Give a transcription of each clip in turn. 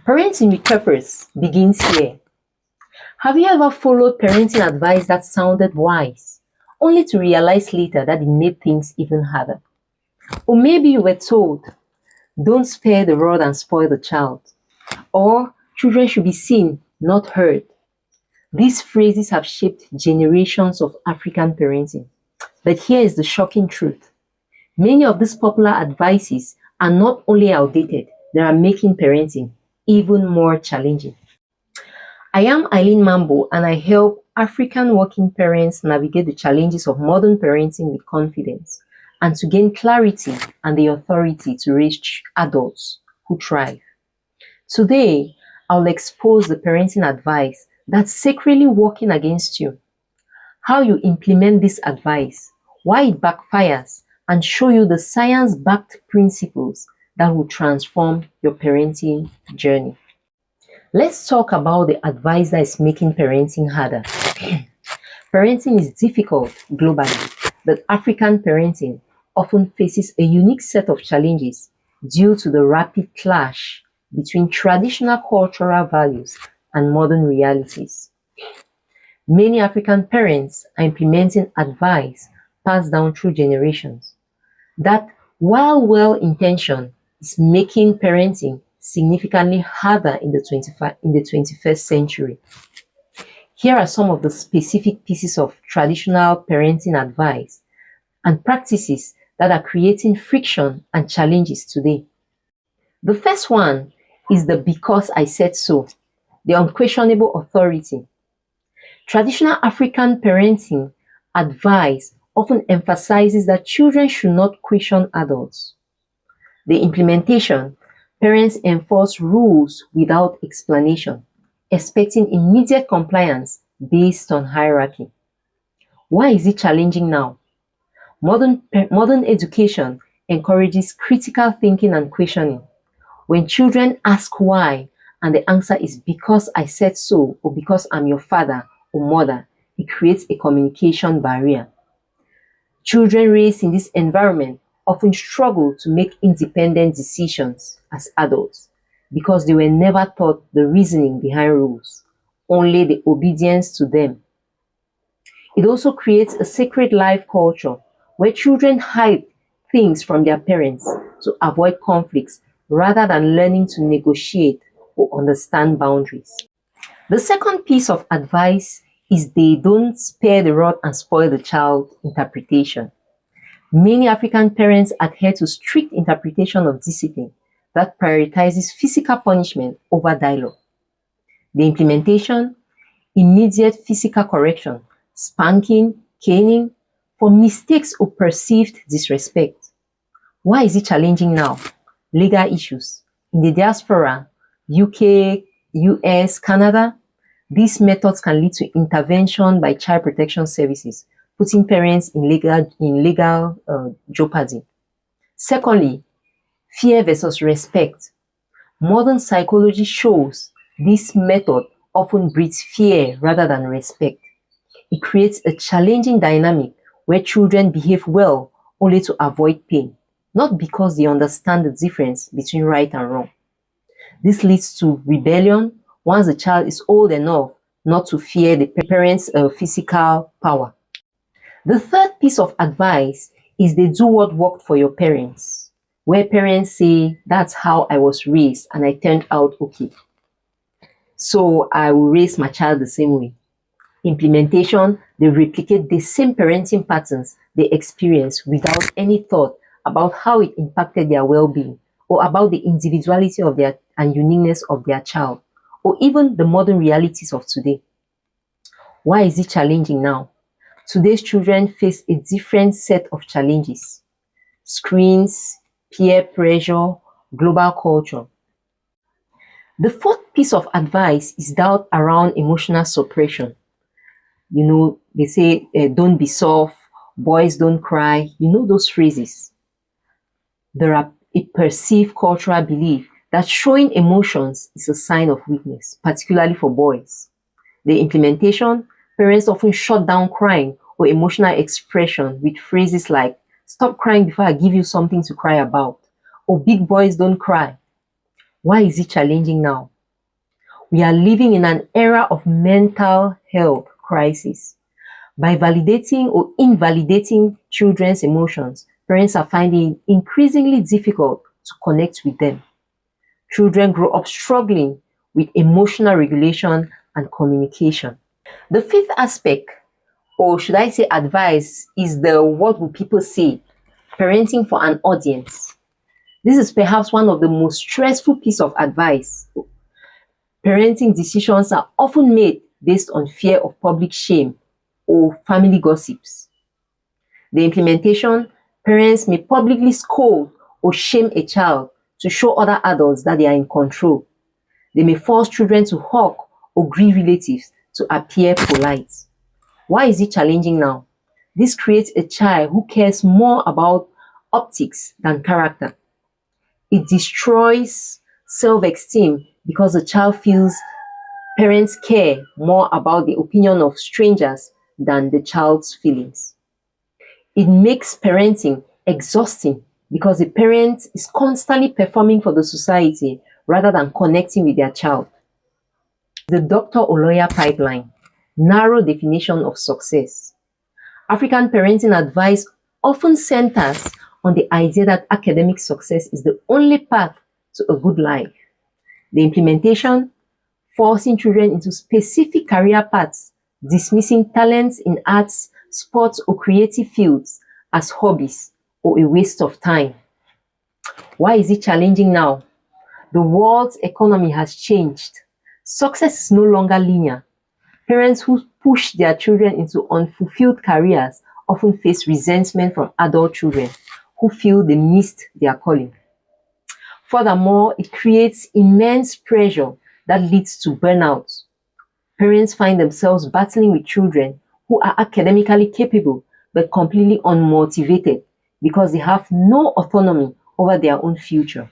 Parenting with purpose begins here. Have you ever followed parenting advice that sounded wise, only to realize later that it made things even harder? Or maybe you were told, don't spare the rod and spoil the child, or children should be seen, not heard. These phrases have shaped generations of African parenting. But here is the shocking truth. Many of these popular advices are not only outdated, they are making parenting even more challenging. I am Eileen Mambo, and I help African working parents navigate the challenges of modern parenting with confidence and to gain clarity and the authority to raise adults who thrive. Today, I'll expose the parenting advice that's secretly working against you, how you implement this advice, why it backfires, and show you the science-backed principles that will transform your parenting journey. Let's talk about the advice that is making parenting harder. Parenting is difficult globally, but African parenting often faces a unique set of challenges due to the rapid clash between traditional cultural values and modern realities. Many African parents are implementing advice passed down through generations that, while well-intentioned, is making parenting significantly harder in the 21st century. Here are some of the specific pieces of traditional parenting advice and practices that are creating friction and challenges today. The first one is the "because I said so," the unquestionable authority. Traditional African parenting advice often emphasizes that children should not question adults. The implementation: parents enforce rules without explanation, expecting immediate compliance based on hierarchy. Why is it challenging now? Modern education encourages critical thinking and questioning. When children ask why, and the answer is "because I said so" or "because I'm your father or mother," it creates a communication barrier. Children raised in this environment often struggle to make independent decisions as adults because they were never taught the reasoning behind rules, only the obedience to them. It also creates a sacred life culture where children hide things from their parents to avoid conflicts rather than learning to negotiate or understand boundaries. The second piece of advice is the "don't spare the rod and spoil the child" interpretation. Many African parents adhere to strict interpretation of discipline that prioritizes physical punishment over dialogue. The implementation: immediate physical correction, spanking, caning for mistakes or perceived disrespect. Why is it challenging now? Legal issues. In the diaspora, UK, US, Canada, these methods can lead to intervention by child protection services, putting parents in legal jeopardy. Secondly, fear versus respect. Modern psychology shows this method often breeds fear rather than respect. It creates a challenging dynamic where children behave well only to avoid pain, not because they understand the difference between right and wrong. This leads to rebellion once the child is old enough not to fear the parent's physical power. The third piece of advice is the "do what worked for your parents," where parents say, "that's how I was raised and I turned out okay, so I will raise my child the same way." Implementation: they replicate the same parenting patterns they experience without any thought about how it impacted their well-being or about the individuality of their and uniqueness of their child, or even the modern realities of today. Why is it challenging now? Today's children face a different set of challenges: screens, peer pressure, global culture. The fourth piece of advice is doubt around emotional suppression. They say, "don't be soft, boys don't cry." Those phrases. There are a perceived cultural belief that showing emotions is a sign of weakness, particularly for boys. The implementation: parents often shut down crying or emotional expression with phrases like "stop crying before I give you something to cry about," or "big boys don't cry." Why is it challenging now? We are living in an era of mental health crisis. By validating or invalidating children's emotions, parents are finding it increasingly difficult to connect with them. Children grow up struggling with emotional regulation and communication. The fifth aspect, or should I say advice, is the what will people say? Parenting for an audience. This is perhaps one of the most stressful pieces of advice. Parenting decisions are often made based on fear of public shame or family gossips. The implementation, parents may publicly scold or shame a child to show other adults that they are in control. They may force children to hug or greet relatives to appear polite. Why is it challenging now? This creates a child who cares more about optics than character. It destroys self-esteem because the child feels parents care more about the opinion of strangers than the child's feelings. It makes parenting exhausting because the parent is constantly performing for the society rather than connecting with their child. The doctor or lawyer pipeline, narrow definition of success. African parenting advice often centers on the idea that academic success is the only path to a good life. The implementation, forcing children into specific career paths, dismissing talents in arts, sports, or creative fields as hobbies or a waste of time. Why is it challenging now? The world's economy has changed. Success is no longer linear. Parents who push their children into unfulfilled careers often face resentment from adult children who feel they missed their calling. Furthermore, it creates immense pressure that leads to burnout. Parents find themselves battling with children who are academically capable but completely unmotivated because they have no autonomy over their own future.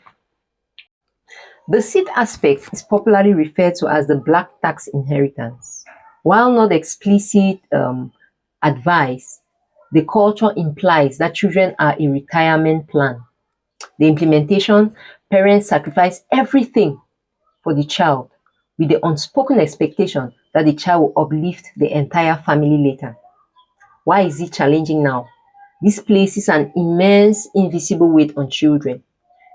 The sixth aspect is popularly referred to as the black tax inheritance. While not explicit advice, the culture implies that children are a retirement plan. The implementation, parents sacrifice everything for the child with the unspoken expectation that the child will uplift the entire family later. Why is it challenging now? This places an immense invisible weight on children.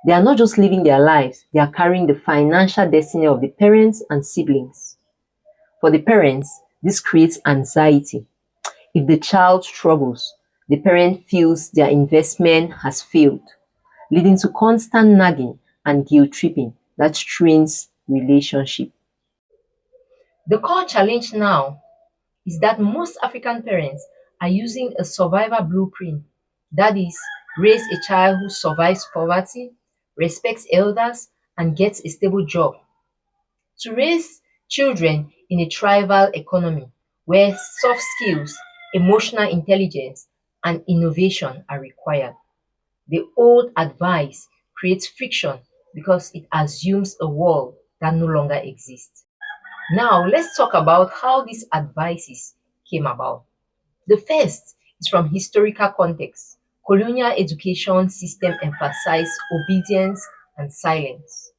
They are not just living their lives, they are carrying the financial destiny of the parents and siblings. For the parents, this creates anxiety. If the child struggles, the parent feels their investment has failed, leading to constant nagging and guilt tripping that strains relationship. The core challenge now is that most African parents are using a survivor blueprint. That is, raise a child who survives poverty, respects elders, and gets a stable job. To raise children in a tribal economy where soft skills, emotional intelligence, and innovation are required. The old advice creates friction because it assumes a world that no longer exists. Now, let's talk about how these advices came about. The first is from historical context. Colonial education system emphasized obedience and silence.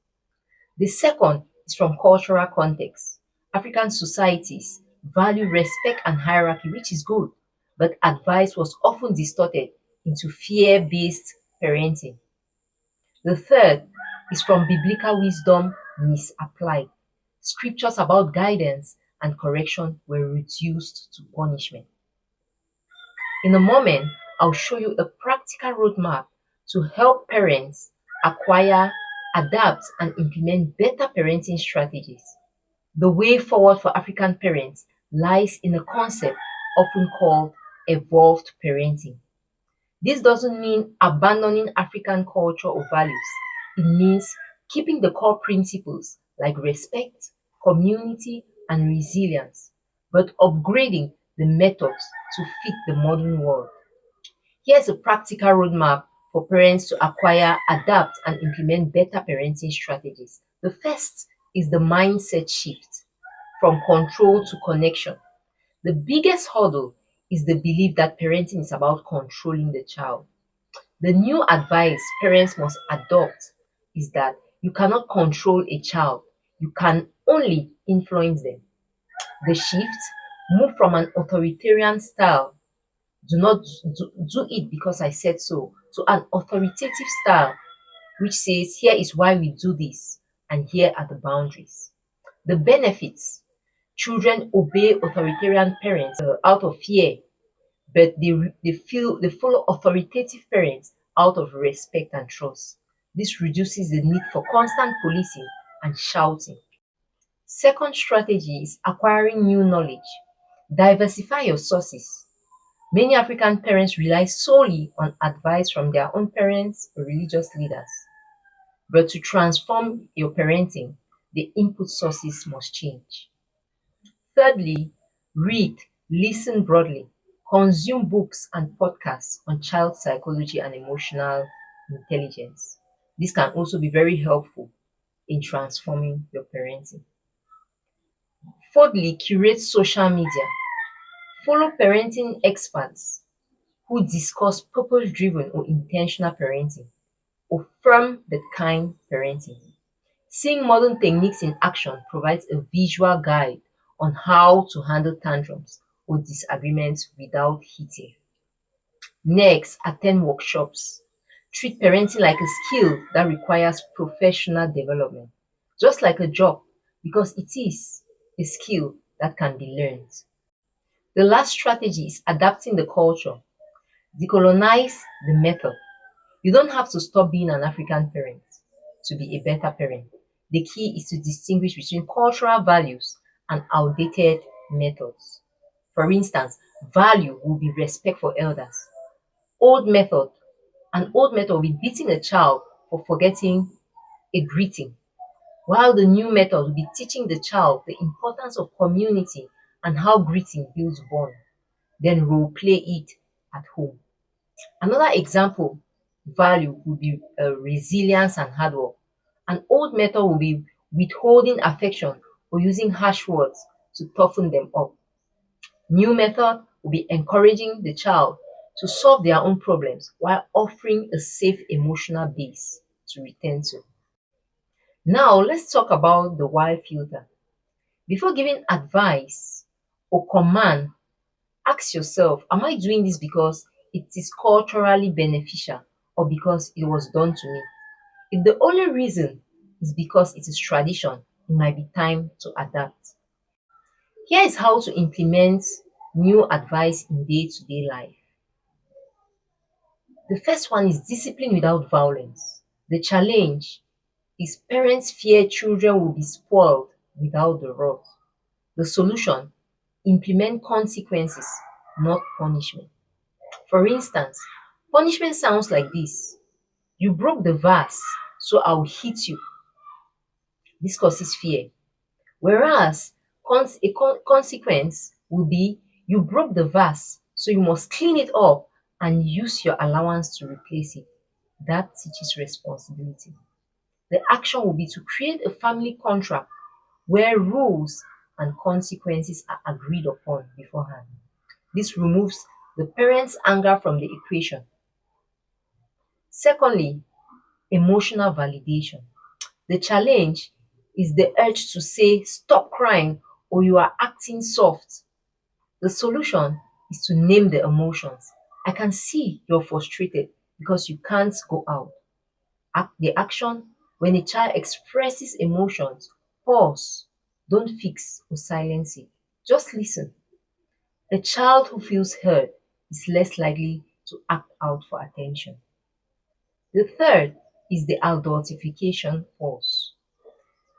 The second is from cultural context. African societies value respect and hierarchy, which is good, but advice was often distorted into fear-based parenting. The third is from biblical wisdom misapplied. Scriptures about guidance and correction were reduced to punishment. In a moment, I'll show you a practical roadmap to help parents acquire, adapt, and implement better parenting strategies. The way forward for African parents lies in a concept often called evolved parenting. This doesn't mean abandoning African culture or values. It means keeping the core principles like respect, community, and resilience, but upgrading the methods to fit the modern world. Here's a practical roadmap for parents to acquire, adapt, and implement better parenting strategies. The first is the mindset shift from control to connection. The biggest hurdle is the belief that parenting is about controlling the child. The new advice parents must adopt is that you cannot control a child. You can only influence them. The shift, move from an authoritarian style, do not do it because I said so, to an authoritative style which says, here is why we do this, and here are the boundaries. The benefits: children obey authoritarian parents out of fear, but they follow authoritative parents out of respect and trust. This reduces the need for constant policing and shouting. Second strategy is acquiring new knowledge. Diversify your sources. Many African parents rely solely on advice from their own parents or religious leaders. But to transform your parenting, the input sources must change. Thirdly, read, listen broadly, consume books and podcasts on child psychology and emotional intelligence. This can also be very helpful in transforming your parenting. Fourthly, curate social media. Follow parenting experts who discuss purpose driven or intentional parenting or firm but kind parenting. Seeing modern techniques in action provides a visual guide on how to handle tantrums or disagreements without heating. Next, attend workshops. Treat parenting like a skill that requires professional development, just like a job, because it is a skill that can be learned. The last strategy is adapting the culture. Decolonize the method. You don't have to stop being an African parent to be a better parent. The key is to distinguish between cultural values and outdated methods. For instance, value will be respect for elders. Old method, an old method will be beating a child for forgetting a greeting, while the new method will be teaching the child the importance of community and how greeting builds bond. Then role play it at home. Another example value would be resilience and hard work. An old method will be withholding affection or using harsh words to toughen them up. New method will be encouraging the child to solve their own problems while offering a safe emotional base to return to. Now let's talk about the why filter. Before giving advice or command, ask yourself, am I doing this because it is culturally beneficial or because it was done to me? If the only reason is because it is tradition, it might be time to adapt. Here is how to implement new advice in day-to-day life. The first one is discipline without violence. The challenge is parents fear children will be spoiled without the rod. The solution: implement consequences, not punishment. For instance, punishment sounds like this: you broke the vase, so I'll hit you. This causes fear. Whereas a consequence will be: you broke the vase, so you must clean it up and use your allowance to replace it. That teaches responsibility. The action will be to create a family contract where rules and consequences are agreed upon beforehand. This removes the parent's anger from the equation. Secondly, emotional validation. The challenge is the urge to say, stop crying or you are acting soft. The solution is to name the emotions. I can see you're frustrated because you can't go out. The action: when a child expresses emotions, pause. Don't fix or silence it. Just listen. A child who feels heard is less likely to act out for attention. The third is the adultification pause.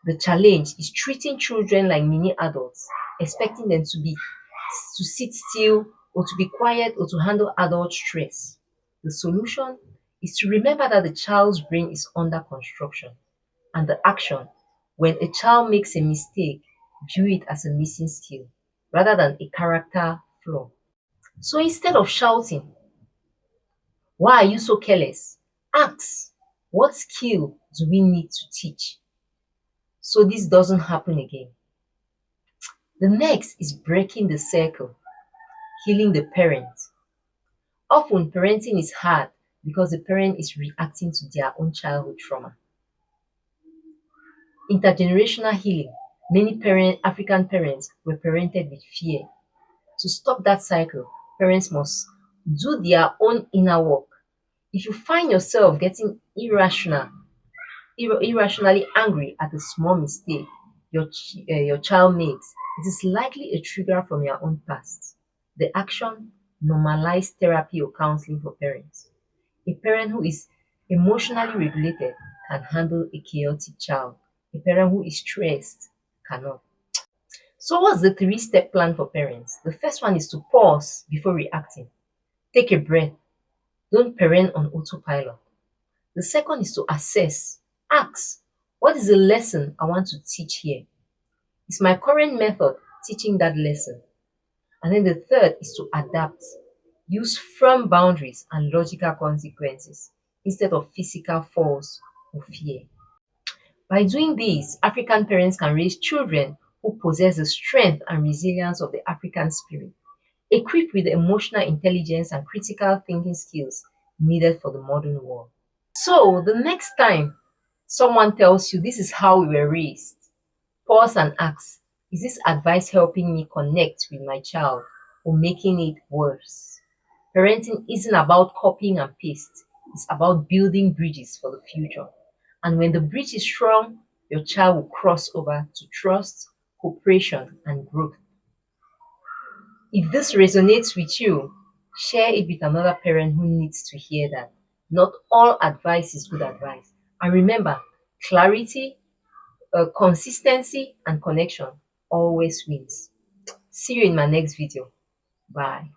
The challenge is treating children like mini adults, expecting them to sit still or to be quiet or to handle adult stress. The solution is to remember that the child's brain is under construction, and the action: when a child makes a mistake, view it as a missing skill rather than a character flaw. So instead of shouting, why are you so careless? Ask, what skill do we need to teach so this doesn't happen again? The next is breaking the circle, healing the parent. Often parenting is hard because the parent is reacting to their own childhood trauma. Intergenerational healing: Many African parents were parented with fear. To stop that cycle, parents must do their own inner work. If you find yourself getting irrationally angry at a small mistake your child makes, it is likely a trigger from your own past. The action normalize therapy or counseling for parents. A parent who is emotionally regulated can handle a chaotic child. A parent who is stressed cannot. So, what's the three-step plan for parents? The first one is to pause before reacting. Take a breath. Don't parent on autopilot. The second is to assess. Ask, what is the lesson I want to teach here? Is my current method teaching that lesson? And then the third is to adapt. Use firm boundaries and logical consequences instead of physical force or fear. By doing this, African parents can raise children who possess the strength and resilience of the African spirit, equipped with the emotional intelligence and critical thinking skills needed for the modern world. So, the next time someone tells you this is how we were raised, pause and ask, is this advice helping me connect with my child or making it worse? Parenting isn't about copying and paste, it's about building bridges for the future. And when the bridge is strong, your child will cross over to trust, cooperation, and growth. If this resonates with you, share it with another parent who needs to hear that. Not all advice is good advice. And remember, clarity, consistency, and connection always wins. See you in my next video. Bye.